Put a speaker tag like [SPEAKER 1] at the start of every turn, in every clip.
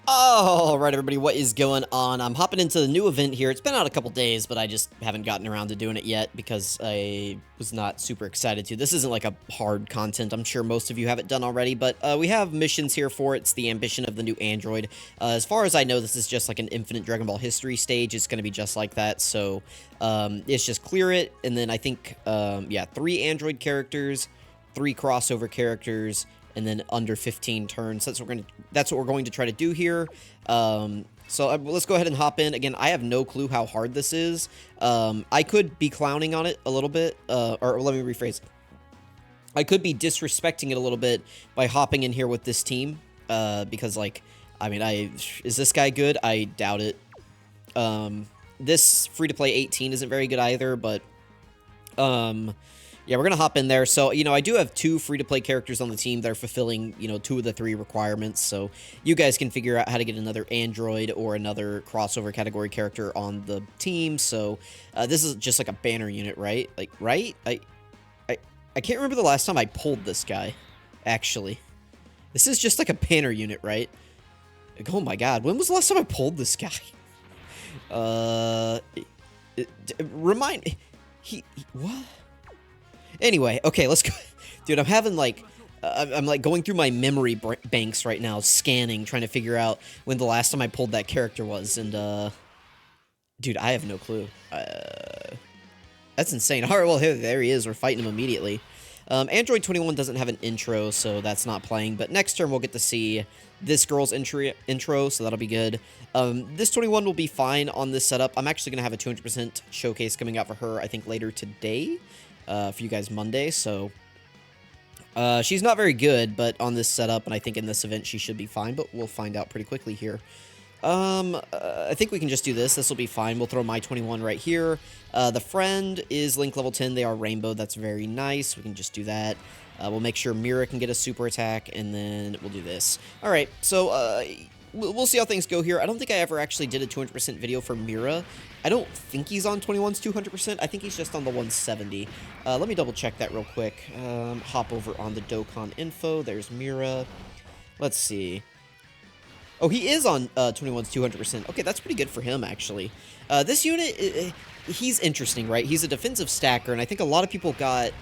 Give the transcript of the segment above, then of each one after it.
[SPEAKER 1] Alright everybody, what is going on? I'm hopping into the new event here. It's been out a couple days, but I just haven't gotten around to doing it yet because I was not super excited to. This isn't like a hard content. I'm sure most of you have it done already, but we have missions here for it. It's the ambition of the new android. As far as I know, this is just like an infinite Dragon Ball history stage. It's going to be just like that, so it's just clear it, and then I think, yeah, 3 android characters, 3 crossover characters, and then under 15 turns. That's what we're going to try to do here. So let's go ahead and hop in. Again, I have no clue how hard this is. I could be clowning on it a little bit, or let me rephrase. I could be disrespecting it a little bit by hopping in here with this team, because, like, I mean, is this guy good? I doubt it. This free-to-play 18 isn't very good either, but, yeah, we're going to hop in there. So, you know, I do have 2 free-to-play characters on the team that are fulfilling, you know, 2 of the 3 requirements. So you guys can figure out how to get another android or another crossover category character on the team. So this is just like a banner unit, right? Like, right? I can't remember the last time I pulled this guy, actually. This is just like a banner unit, right? Like, oh my god, when was the last time I pulled this guy? What? Anyway, okay, let's go. Dude, I'm having, like, I'm like, going through my memory banks right now, scanning, trying to figure out when the last time I pulled that character was, and, dude, I have no clue. That's insane. Alright, well, there he is. We're fighting him immediately. Android 21 doesn't have an intro, so that's not playing, but next turn we'll get to see this girl's intro, so that'll be good. This 21 will be fine on this setup. I'm actually going to have a 200% showcase coming out for her, I think, later today. For you guys Monday, so she's not very good, but on this setup, and I think in this event she should be fine, but we'll find out pretty quickly here. I think we can just do this. This will be fine. We'll throw my 21 right here. The friend is Link level 10. They are rainbow. That's very nice. We can just do that. We'll make sure Mira can get a super attack, and then we'll do this. All right, so we'll see how things go here. I don't think I ever actually did a 200% video for Mira. I don't think he's on 21's 200%. I think he's just on the 170. Let me double check that real quick. Hop over on the Dokkan info. There's Mira. Let's see. Oh, he is on 21's 200%. Okay, that's pretty good for him, actually. This unit, he's interesting, right? He's a defensive stacker, and I think a lot of people got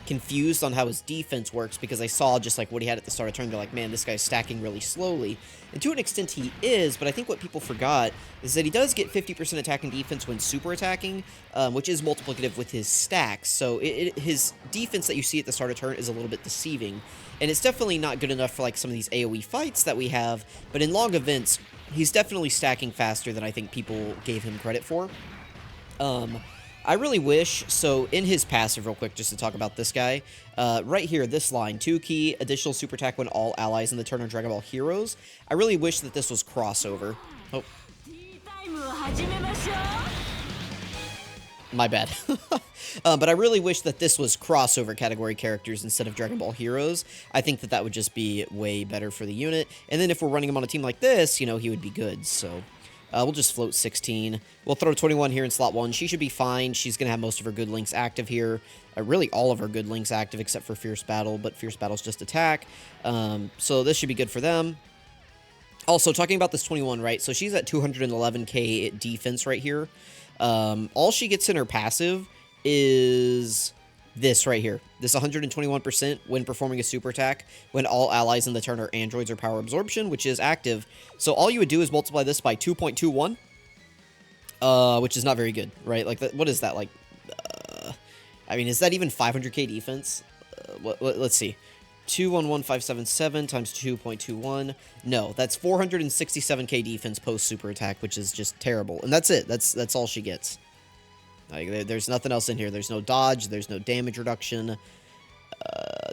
[SPEAKER 1] confused on how his defense works because I saw just like what he had at the start of turn. They're like, man, this guy's stacking really slowly. And to an extent he is, but I think what people forgot is that he does get 50% attack and defense when super attacking, which is multiplicative with his stacks. So his defense that you see at the start of turn is a little bit deceiving. And it's definitely not good enough for like some of these AoE fights that we have, but in long events, he's definitely stacking faster than I think people gave him credit for. I really wish, so in his passive real quick, just to talk about this guy, right here, this line, 2 key, additional super attack when all allies in the turn are Dragon Ball heroes. I really wish that this was crossover. Oh. My bad. But I really wish that this was crossover category characters instead of Dragon Ball heroes. I think that that would just be way better for the unit. And then if we're running him on a team like this, you know, he would be good, so... we'll just float 16. We'll throw 21 here in slot 1. She should be fine. She's going to have most of her good links active here. Really all of her good links active except for Fierce Battle, but Fierce Battle's just attack. So this should be good for them. Also, talking about this 21, right? So she's at 211k defense right here. All she gets in her passive is this right here. This 121% when performing a super attack when all allies in the turn are androids or power absorption, which is active. So all you would do is multiply this by 2.21, which is not very good, right? Like, what is that? Like, I mean, is that even 500k defense? Let's see. 211577 times 2.21. No, that's 467k defense post super attack, which is just terrible. And that's it. That's all she gets. Like, there's nothing else in here. There's no dodge. There's no damage reduction.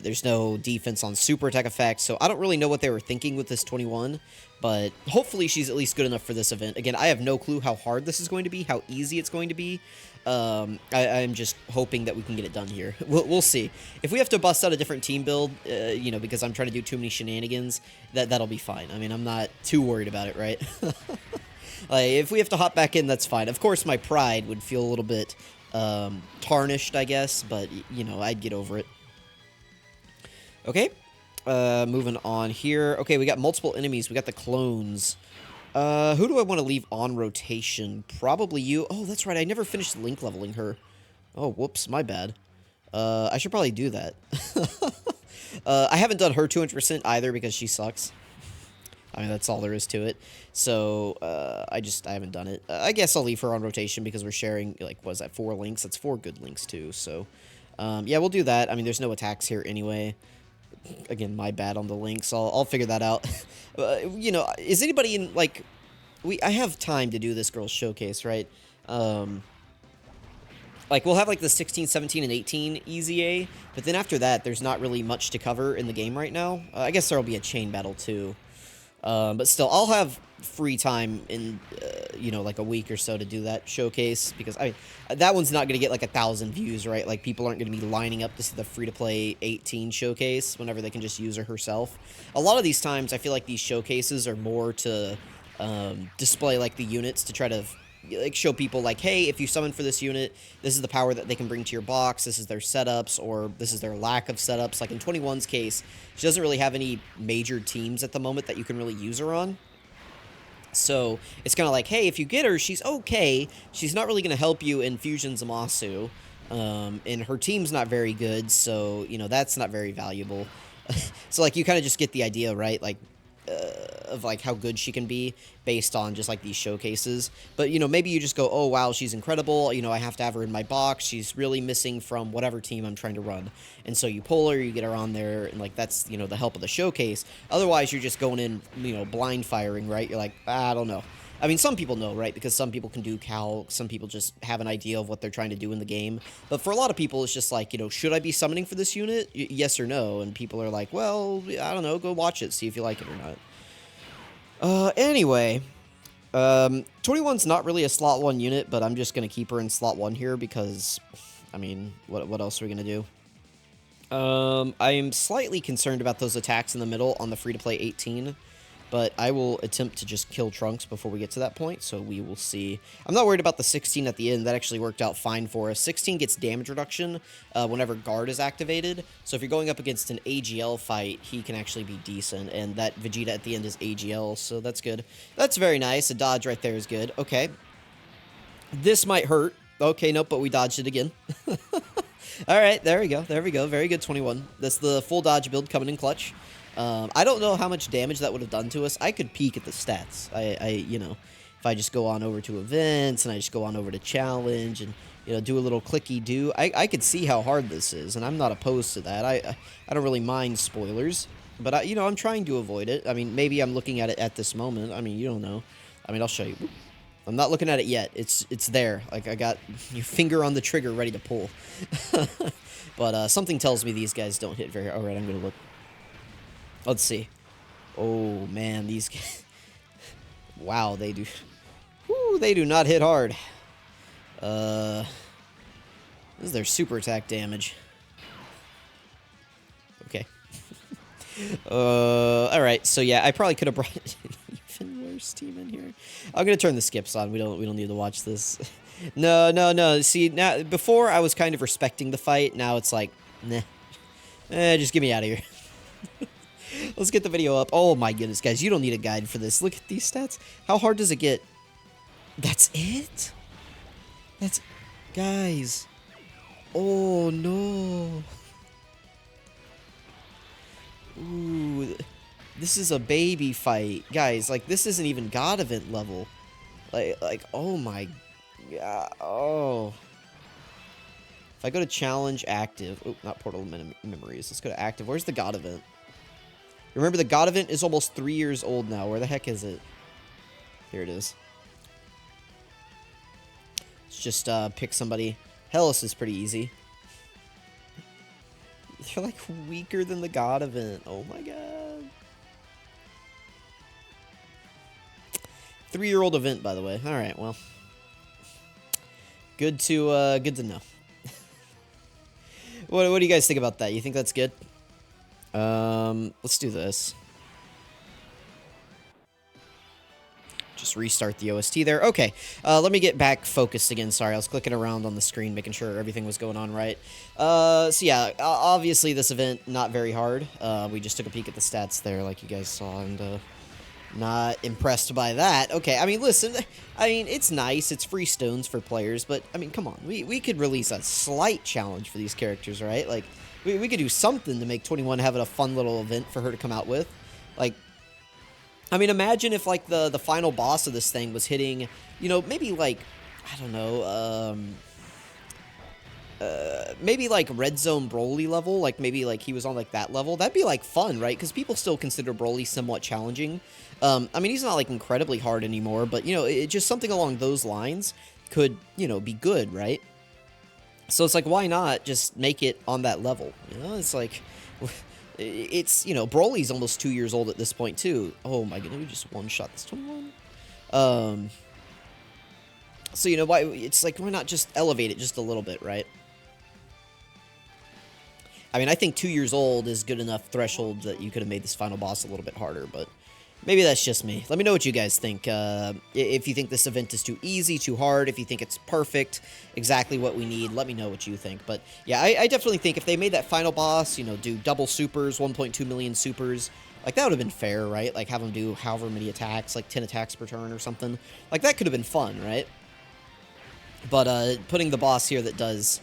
[SPEAKER 1] There's no defense on super attack effects. So I don't really know what they were thinking with this 21. But hopefully she's at least good enough for this event. Again, I have no clue how hard this is going to be, how easy it's going to be. I'm just hoping that we can get it done here. We'll see. If we have to bust out a different team build, you know, because I'm trying to do too many shenanigans, that'll be fine. I mean, I'm not too worried about it, right? Like, if we have to hop back in, that's fine. Of course, my pride would feel a little bit tarnished, I guess, but, you know, I'd get over it. Okay, Moving on here. Okay, we got multiple enemies. We got the clones. Who do I want to leave on rotation? Probably you. Oh, that's right. I never finished link leveling her. Oh, whoops. My bad. I should probably do that. I haven't done her 200% either because she sucks. I mean, that's all there is to it. So, I haven't done it. I guess I'll leave her on rotation because we're sharing, like, what is that, 4 links? That's 4 good links, too. So, yeah, we'll do that. I mean, there's no attacks here anyway. Again, my bad on the links. I'll figure that out. You know, is anybody in, like... I have time to do this girl's showcase, right? Like, we'll have, like, the 16, 17, and 18 easy A, but then after that, there's not really much to cover in the game right now. I guess there'll be a chain battle, too. But still, I'll have free time in, you know, like a week or so to do that showcase, because, I mean, that one's not going to get, like, 1,000 views, right? Like, people aren't going to be lining up to see the free-to-play 18 showcase whenever they can just use her herself. A lot of these times, I feel like these showcases are more to display, like, the units to try to... like, show people, like, hey, if you summon for this unit, this is the power that they can bring to your box, this is their setups, or this is their lack of setups. Like, in 21's case, she doesn't really have any major teams at the moment that you can really use her on. So, it's kind of like, hey, if you get her, she's okay. She's not really going to help you in Fusion Zamasu. And her team's not very good, so, you know, that's not very valuable. So, like, you kind of just get the idea, right? Like, of like how good she can be based on just like these showcases. But, you know, maybe you just go, oh wow, she's incredible, you know, I have to have her in my box, she's really missing from whatever team I'm trying to run, and so you pull her, you get her on there, and like that's, you know, the help of the showcase. Otherwise you're just going in, you know, blind firing, right? You're like, I don't know. I mean, some people know, right? Because some people can do calc, some people just have an idea of what they're trying to do in the game. But for a lot of people, it's just like, you know, should I be summoning for this unit? Yes or no? And people are like, well, I don't know, go watch it, see if you like it or not. Anyway, 21's not really a slot 1 unit, but I'm just going to keep her in slot 1 here because, I mean, what else are we going to do? I am slightly concerned about those attacks in the middle on the free-to-play 18. But I will attempt to just kill Trunks before we get to that point, so we will see. I'm not worried about the 16 at the end. That actually worked out fine for us. 16 gets damage reduction whenever guard is activated. So if you're going up against an AGL fight, he can actually be decent. And that Vegeta at the end is AGL, so that's good. That's very nice. A dodge right there is good. Okay. This might hurt. Okay, nope, but we dodged it again. Alright, there we go. There we go. Very good, 21. That's the full dodge build coming in clutch. I don't know how much damage that would have done to us. I could peek at the stats. You know, if I just go on over to events and I just go on over to challenge and, you know, do a little clicky-do, I could see how hard this is, and I'm not opposed to that. I don't really mind spoilers, but, you know, I'm trying to avoid it. I mean, maybe I'm looking at it at this moment. I mean, you don't know. I mean, I'll show you. I'm not looking at it yet. It's there. Like, I got your finger on the trigger ready to pull. But, something tells me these guys don't hit very... Alright, I'm gonna look. Let's see. Oh, man, these guys... Wow, they do... Woo, they do not hit hard. This is their super attack damage. Okay. Alright, so yeah, I probably could have brought an even worse team in here. I'm gonna turn the skips on. We don't need to watch this. No. See, now, before I was kind of respecting the fight, now it's like, nah. Just get me out of here. Let's get the video up. Oh my goodness, guys, you don't need a guide for this. Look at these stats. How hard does it get? That's it? That's... Guys. Oh, no. Ooh. This is a baby fight. Guys, like, this isn't even God event level. Like, oh my... God. Oh. If I go to challenge active... Oh, not portal memories. Let's go to active. Where's the God event? Remember, the God event is almost 3 years old now. Where the heck is it? Here it is. Let's just pick somebody. Hellas is pretty easy. They're like weaker than the God event. Oh my god. 3-year-old event, by the way. All right, well, good to know. What do you guys think about that? You think that's good? Let's do this. Just restart the OST there. Okay, let me get back focused again. Sorry, I was clicking around on the screen, making sure everything was going on right. So yeah, obviously this event, not very hard. We just took a peek at the stats there, like you guys saw, and not impressed by that. Okay, I mean, listen, I mean, it's nice. It's free stones for players, but, I mean, come on. We could release a slight challenge for these characters, right? Like, we could do something to make 21 have a fun little event for her to come out with. Like, I mean, imagine if, like, the final boss of this thing was hitting, you know, maybe, like, I don't know, maybe, like, Red Zone Broly level, like, maybe, like, he was on, like, that level. That'd be, like, fun, right? Because people still consider Broly somewhat challenging. I mean, he's not, like, incredibly hard anymore, but, you know, just something along those lines could, you know, be good, right? So it's like, why not just make it on that level? You know, it's like... It's, you know, Broly's almost 2 years old at this point, too. Oh, my goodness, we just one-shot this 21? So, you know, why? It's like, why not just elevate it just a little bit, right? I mean, I think 2 years old is good enough threshold that you could have made this final boss a little bit harder, but... Maybe that's just me. Let me know what you guys think. If you think this event is too easy, too hard, if you think it's perfect, exactly what we need, let me know what you think. But yeah, I definitely think if they made that final boss, you know, do double supers, 1.2 million supers, like that would have been fair, right? Like have them do however many attacks, like 10 attacks per turn or something. Like that could have been fun, right? But putting the boss here that does,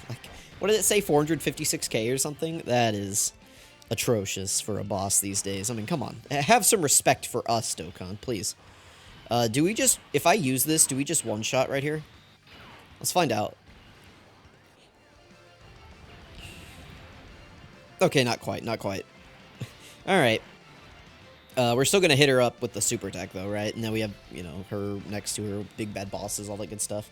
[SPEAKER 1] like, what did it say, 456k or something? That is... atrocious for a boss these days. I mean, come on. Have some respect for us, Dokkan, please. Do we just... If I use this, do we just one-shot right here? Let's find out. Okay, not quite, not quite. Alright. We're still gonna hit her up with the super attack, though, right? And then we have, you know, her next to her big bad bosses, all that good stuff.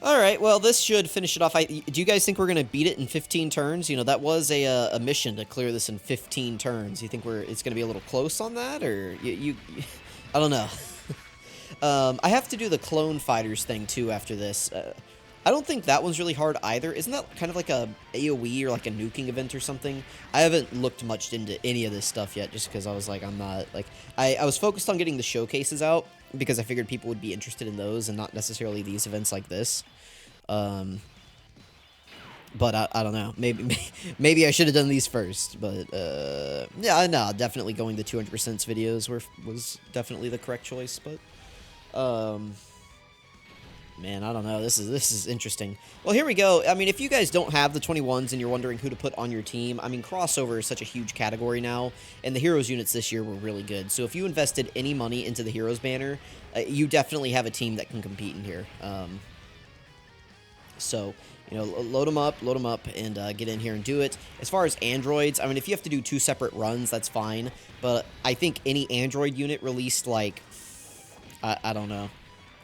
[SPEAKER 1] Alright, well, this should finish it off. Do you guys think we're going to beat it in 15 turns? You know, that was a mission to clear this in 15 turns. You think it's going to be a little close on that? Or, I don't know. I have to do the clone fighters thing, too, after this. I don't think that one's really hard, either. Isn't that kind of like a AoE or like a nuking event or something? I haven't looked much into any of this stuff yet, just because I was like, I'm not, like... I was focused on getting the showcases out, because I figured people would be interested in those and not necessarily these events like this. But I don't know. Maybe I should have done these first. But yeah, no, definitely going the 200% videos was definitely the correct choice. But man, I don't know. This is interesting. Well, here we go. I mean, if you guys don't have the 21s and you're wondering who to put on your team, I mean, crossover is such a huge category now, and the Heroes units this year were really good. So if you invested any money into the Heroes banner, you definitely have a team that can compete in here. So, you know, load them up, and get in here and do it. As far as androids, I mean, if you have to do 2 separate runs, that's fine. But I think any android unit released, like, I don't know,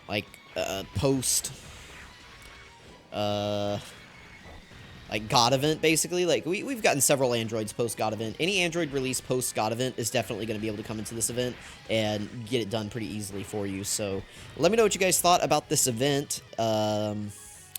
[SPEAKER 1] like, post, like, God event, basically. Like, we've gotten several androids post God event. Any android release post God event is definitely going to be able to come into this event and get it done pretty easily for you. So, let me know what you guys thought about this event.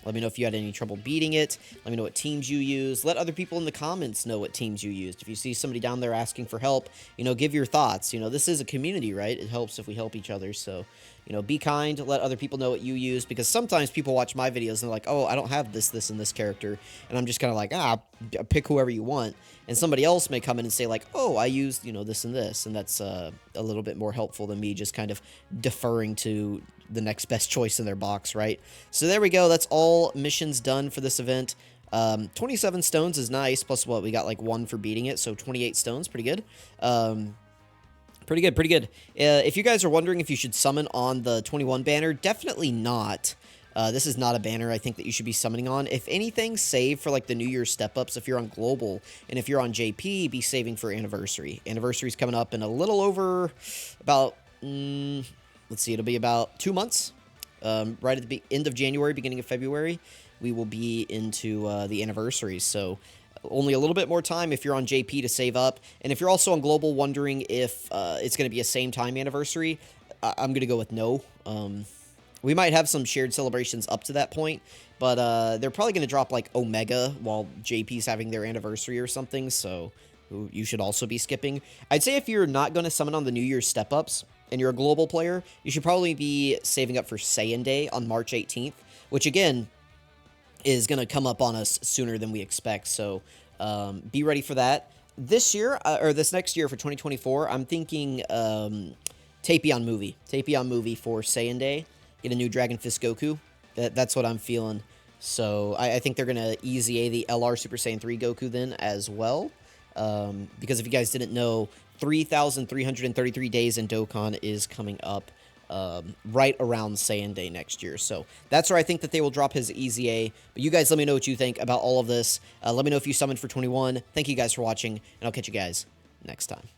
[SPEAKER 1] Let me know if you had any trouble beating it. Let me know what teams you used. Let other people in the comments know what teams you used. If you see somebody down there asking for help, you know, give your thoughts. You know, this is a community, right? It helps if we help each other. So, you know, be kind. Let other people know what you use. Because sometimes people watch my videos and they're like, oh, I don't have this, and this character. And I'm just kind of like, pick whoever you want. And somebody else may come in and say like, oh, I used, you know, this and this. And that's a little bit more helpful than me just kind of deferring to the next best choice in their box, right? So there we go. That's all missions done for this event. 27 stones is nice. Plus what? We got like 1 for beating it. So 28 stones. Pretty good. Pretty good, pretty good. If you guys are wondering if you should summon on the 21 banner, definitely not. This is not a banner I think that you should be summoning on. If anything, save for like the New Year's step-ups if you're on Global. And if you're on JP, be saving for Anniversary. Anniversary's coming up in a little over about... let's see, it'll be about 2 months. Right at the end of January, beginning of February, we will be into the anniversaries. So only a little bit more time if you're on JP to save up. And if you're also on Global wondering if it's going to be a same-time anniversary, I'm going to go with no. We might have some shared celebrations up to that point, but they're probably going to drop like Omega while JP's having their anniversary or something, so you should also be skipping. I'd say if you're not going to summon on the New Year's step-ups, and you're a global player, you should probably be saving up for Saiyan Day on March 18th, which again is going to come up on us sooner than we expect. So be ready for that. This year, or this next year for 2024, I'm thinking Tapion movie for Saiyan Day. Get a new Dragon Fist Goku. That's what I'm feeling. So I think they're going to easy the LR Super Saiyan 3 Goku then as well. Because if you guys didn't know, 3,333 days in Dokkan is coming up right around Saiyan Day next year. So that's where I think that they will drop his EZA. But you guys let me know what you think about all of this. Let me know if you summoned for 21. Thank you guys for watching, and I'll catch you guys next time.